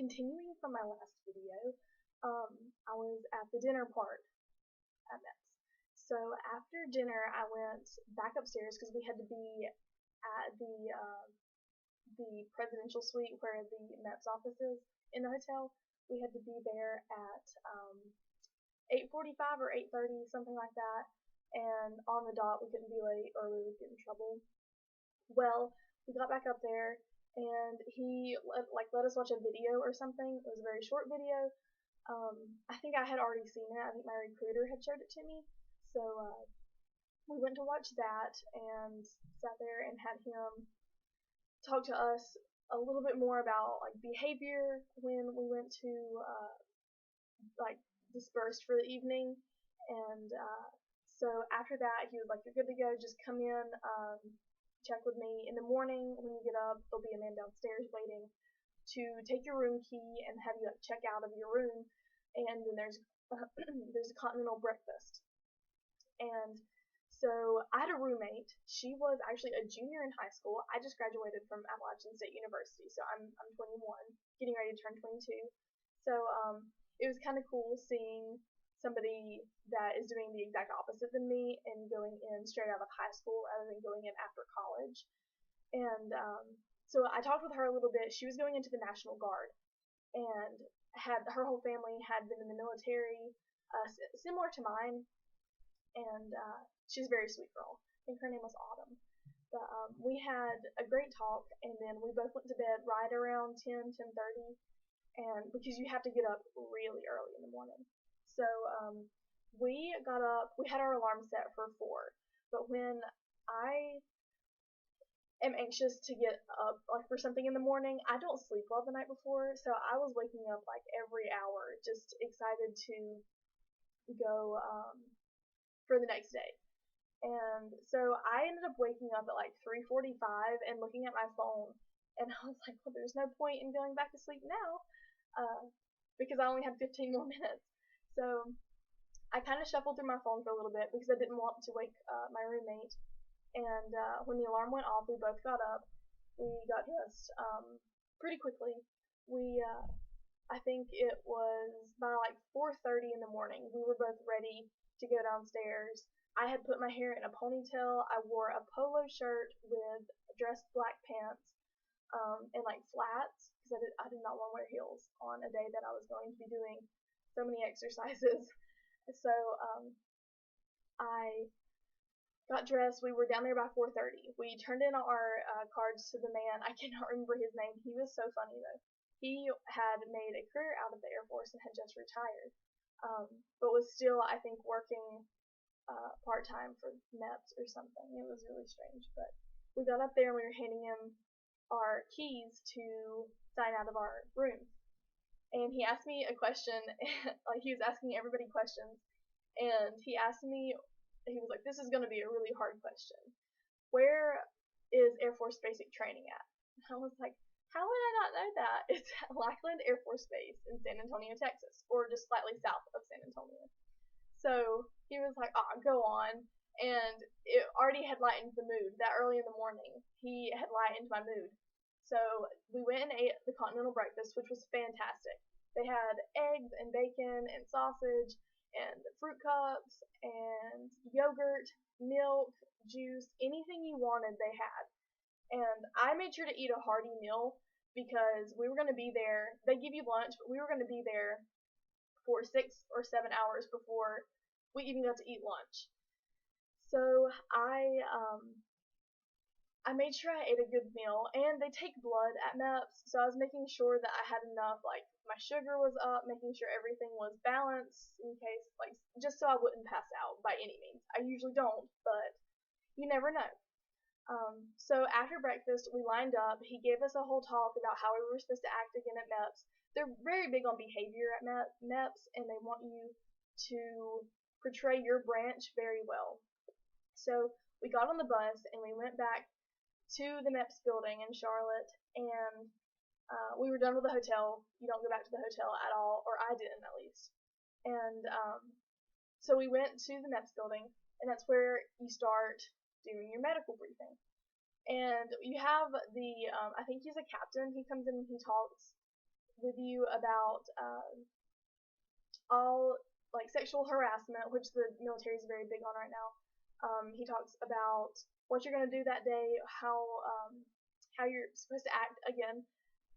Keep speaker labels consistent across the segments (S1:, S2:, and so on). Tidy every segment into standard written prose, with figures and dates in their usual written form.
S1: continuing from my last video, I was at the dinner part at MEPS. So after dinner, I went back upstairs because we had to be at the presidential suite where the MEPS office is in the hotel. We had to be there at 8:45 or 8:30, something like that. And on the dot, we couldn't be late or we would get in trouble. Well, we got back up there, and he let us watch a video or something. It was a very short video. I think I had already seen it. I think my recruiter had showed it to me. So we went to watch that and sat there and had him talk to us a little bit more about like behavior when we went to dispersed for the evening. And so after that, he was like, "You're good to go. Just come in, check with me in the morning when you get up. There'll be a man downstairs waiting to take your room key and have you check out of your room. And then there's a continental breakfast." And so I had a roommate. She was actually a junior in high school. I just graduated from Appalachian State University, so I'm 21, getting ready to turn 22. So it was kind of cool seeing somebody that is doing the exact opposite than me and going in straight out of high school rather than going in after college. And so I talked with her a little bit. She was going into the National Guard, and her whole family had been in the military, similar to mine. And she's a very sweet girl. I think her name was Autumn. But we had a great talk, and then we both went to bed right around 10:30, and because you have to get up really early in the morning. So we got up. We had our alarm set for 4, but when I am anxious to get up like for something in the morning, I don't sleep well the night before, so I was waking up like every hour, just excited to go for the next day. And so I ended up waking up at like 3:45 and looking at my phone, and I was like, well, there's no point in going back to sleep now because I only had 15 more minutes. So I kind of shuffled through my phone for a little bit because I didn't want to wake my roommate. And when the alarm went off, we both got up. We got dressed pretty quickly. I think it was by like 4:30 in the morning. We were both ready to go downstairs. I had put my hair in a ponytail. I wore a polo shirt with dressed black pants and like flats because I did not want to wear heels on a day that I was going to be doing so many exercises. So I got dressed. We were down there by 4:30. We turned in our cards to the man. I cannot remember his name. He was so funny though. He had made a career out of the Air Force and had just retired, but was still, I think, working part-time for MEPS or something. It was really strange. But we got up there and we were handing him our keys to sign out of our room. And he asked me a question, like he was asking everybody questions, and he asked me, he was like, "This is going to be a really hard question. Where is Air Force Basic Training at?" And I was like, how would I not know that? It's at Lackland Air Force Base in San Antonio, Texas, or just slightly south of San Antonio. So he was like, "Oh, go on." And it already had lightened the mood. That early in the morning, he had lightened my mood. So we went and ate the continental breakfast, which was fantastic. They had eggs and bacon and sausage and fruit cups and yogurt, milk, juice, anything you wanted they had. And I made sure to eat a hearty meal because we were going to be there. They give you lunch, but we were going to be there for 6 or 7 hours before we even got to eat lunch. So I made sure I ate a good meal, and they take blood at MEPS, so I was making sure that I had enough, like my sugar was up, making sure everything was balanced in case, like, just so I wouldn't pass out by any means. I usually don't, but you never know. So after breakfast, we lined up. He gave us a whole talk about how we were supposed to act again at MEPS. They're very big on behavior at MEPS, and they want you to portray your branch very well. So we got on the bus, and we went back to the MEPS building in Charlotte, and we were done with the hotel. You don't go back to the hotel at all, or I didn't at least. And so we went to the MEPS building, and that's where you start doing your medical briefing. And you have the, I think he's a captain, he comes in and he talks with you about all like sexual harassment, which the military is very big on right now. He talks about what you're going to do that day, how you're supposed to act again,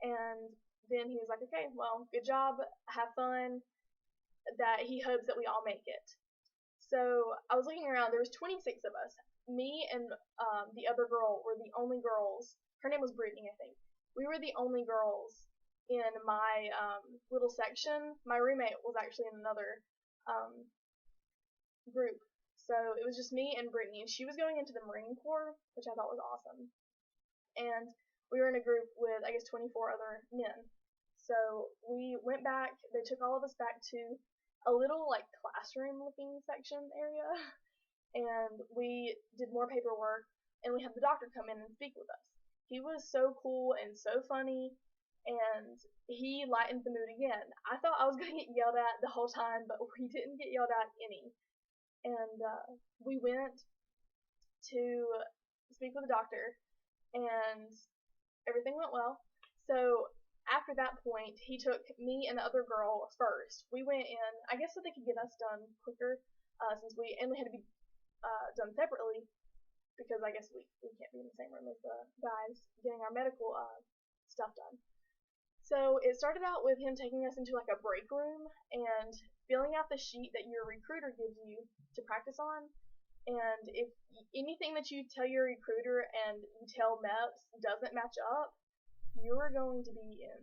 S1: and then he was like, okay, well, good job, have fun, that he hopes that we all make it. So I was looking around, there was 26 of us. Me and the other girl were the only girls. Her name was Brittany, I think. We were the only girls in my little section. My roommate was actually in another group. So it was just me and Brittany. She was going into the Marine Corps, which I thought was awesome. And we were in a group with, I guess, 24 other men. So we went back. They took all of us back to a little, like, classroom-looking section area. And we did more paperwork. And we had the doctor come in and speak with us. He was so cool and so funny. And he lightened the mood again. I thought I was going to get yelled at the whole time, but we didn't get yelled at any. And we went to speak with the doctor, and everything went well. So after that point, he took me and the other girl first. We went in, I guess so they could get us done quicker, since we had to be done separately, because I guess we can't be in the same room as the guys getting our medical stuff done. So it started out with him taking us into like a break room and filling out the sheet that your recruiter gives you to practice on. And if anything that you tell your recruiter and you tell MEPS doesn't match up, you're going to be in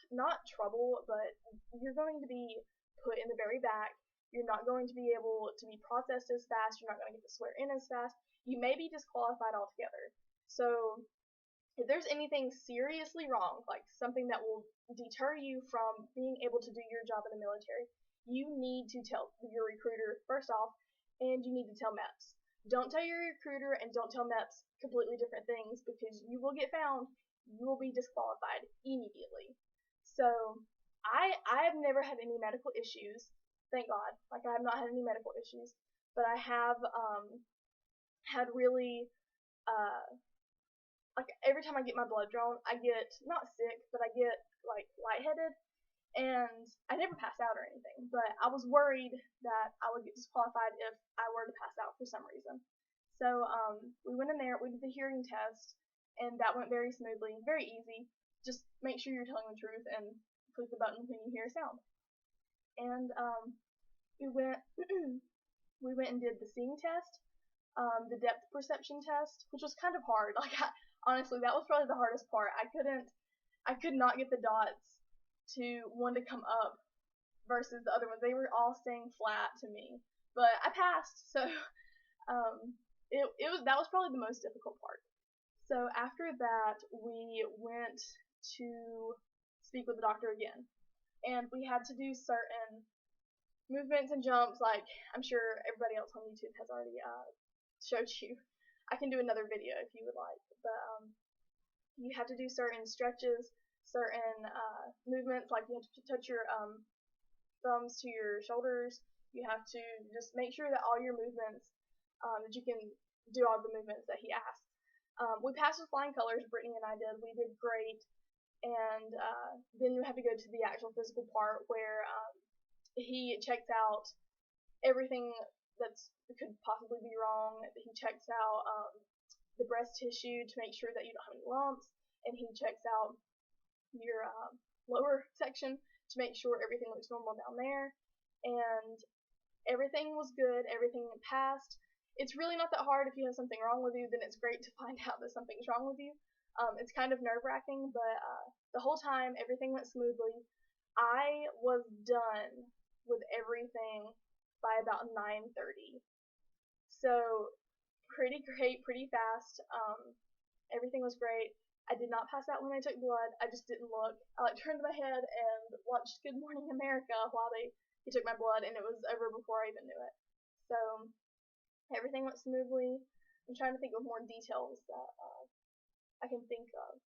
S1: not trouble, but you're going to be put in the very back. You're not going to be able to be processed as fast. You're not going to get to swear in as fast. You may be disqualified altogether. So if there's anything seriously wrong, like something that will deter you from being able to do your job in the military, you need to tell your recruiter first off, and you need to tell MEPS. Don't tell your recruiter and don't tell MEPS completely different things, because you will get found. You will be disqualified immediately. So I have never had any medical issues, thank God. Like, I have not had any medical issues, but I have had really like every time I get my blood drawn, I get not sick, but I get like lightheaded, and I never pass out or anything. But I was worried that I would get disqualified if I were to pass out for some reason. So we went in there, we did the hearing test, and that went very smoothly, very easy. Just make sure you're telling the truth and click the button when you hear a sound. And we went we went and did the seeing test, the depth perception test, which was kind of hard. Like, honestly, that was probably the hardest part. I could not get the dots to one to come up versus the other ones. They were all staying flat to me, but I passed. So that was probably the most difficult part. So after that, we went to speak with the doctor again, and we had to do certain movements and jumps, like I'm sure everybody else on YouTube has already showed you. I can do another video if you would like, but you have to do certain stretches, certain movements, like you have to touch your thumbs to your shoulders. You have to just make sure that all your movements, that you can do all the movements that he asked. We passed with flying colors, Brittany and I did. We did great, and then you have to go to the actual physical part where he checks out everything that could possibly be wrong. He checks out the breast tissue to make sure that you don't have any lumps, and he checks out your lower section to make sure everything looks normal down there. And everything was good. Everything passed. It's really not that hard. If you have something wrong with you, then it's great to find out that something's wrong with you. It's kind of nerve-wracking, but the whole time everything went smoothly. I was done with everything by about 9:30. So pretty great, pretty fast. Everything was great. I did not pass out when I took blood. I just didn't look. I turned my head and watched Good Morning America while he took my blood, and it was over before I even knew it. So everything went smoothly. I'm trying to think of more details that I can think of.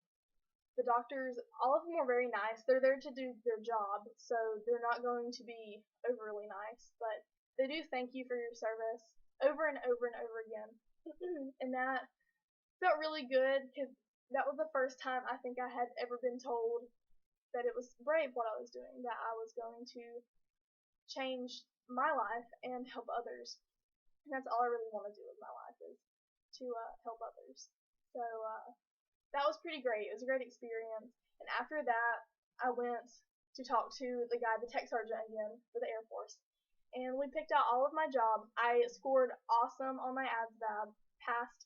S1: The doctors, all of them were very nice. They're there to do their job, so they're not going to be overly nice, but they do thank you for your service over and over and over again. And that felt really good, because that was the first time I think I had ever been told that it was brave what I was doing, that I was going to change my life and help others. And that's all I really want to do with my life is to help others. So that was pretty great. It was a great experience. And after that, I went to talk to the guy, the tech sergeant again for the Air Force. And we picked out all of my jobs. I scored awesome on my ASVAB, passed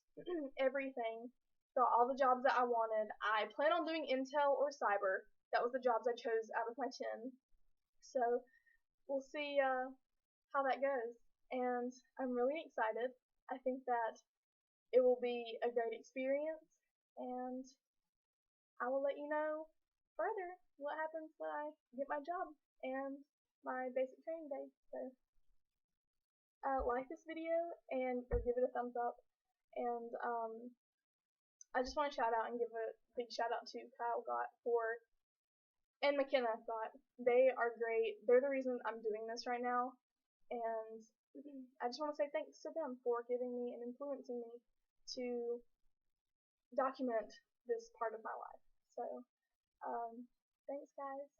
S1: everything, got all the jobs that I wanted. I plan on doing Intel or Cyber. That was the jobs I chose out of my 10. So we'll see how that goes. And I'm really excited. I think that it will be a great experience, and I will let you know further what happens when I get my job and my basic training day. So like this video and or give it a thumbs up, and I just want to shout out and give a big shout out to Kyle Gott and McKenna Gott. They are great. They're the reason I'm doing this right now, and I just want to say thanks to them for giving me and influencing me to document this part of my life. So thanks guys.